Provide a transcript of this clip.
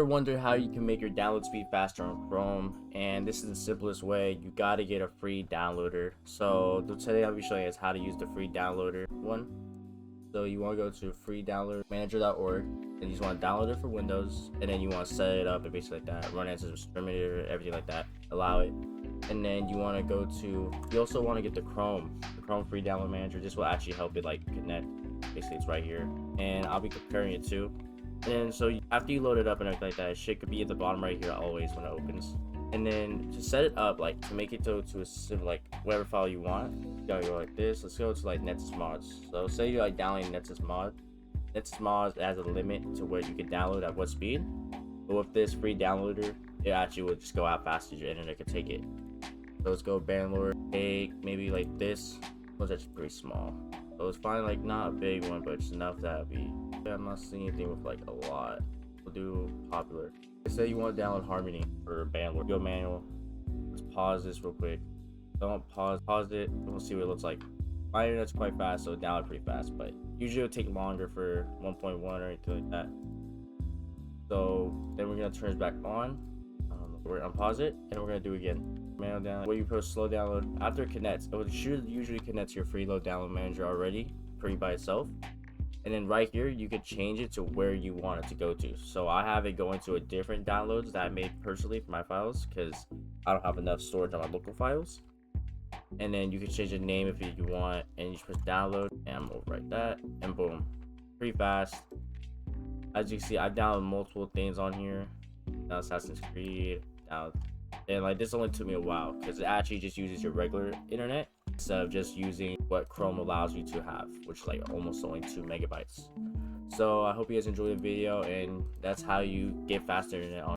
Ever wonder how you can make your download speed faster on Chrome? And this is the simplest way. You gotta get a free downloader. So today I'll be showing you guys how to use the free downloader one. So you want to go to freedownloadmanager.org and you just want to download it for Windows, and then you want to set it up and basically like that, run as a Terminator, everything like that, allow it. And then you want to go to, you also want to get the Chrome free download manager. This will actually help it like connect. Basically it's right here, and I'll be comparing it to. And then so after you load it up and everything like that, it should be at the bottom right here always when it opens. And then to set it up, like to make it to a like whatever file you want, you gotta go like this. Let's go to like Netsys mods. So say you're like downloading Netsys mod. Netsys mods has a limit to where you can download at what speed. But with this free downloader, it actually will just go out faster as your internet can take it. So let's go Bangalore, take maybe like this. Was actually pretty small. So it's fine, like not a big one, but it's enough that would be. I'm not seeing anything with like a lot. We'll do popular. Say you want to download Harmony or Bangalore. Go manual. Let's pause this real quick. Don't pause it. We'll see what it looks like. My internet's quite fast, so download pretty fast, but usually it'll take longer for 1.1 or anything like that. So then we're gonna turn it back on. We're gonna unpause it and we're gonna do it again. Manual download. Where you post slow download after it connects. It should usually connect to your free load download manager already, pretty by itself. And then right here, you could change it to where you want it to go to. So I have it going to a different downloads that I made personally for my files because I don't have enough storage on my local files. And then you can change the name if you want, and you just press download, and I'm over like that, and boom, pretty fast. As you can see, I downloaded multiple things on here. Now Assassin's Creed, and like this only took me a while because it actually just uses your regular internet instead of just using what Chrome allows you to have, which is like almost only 2 megabytes. So I hope you guys enjoyed the video, and that's how you get faster internet on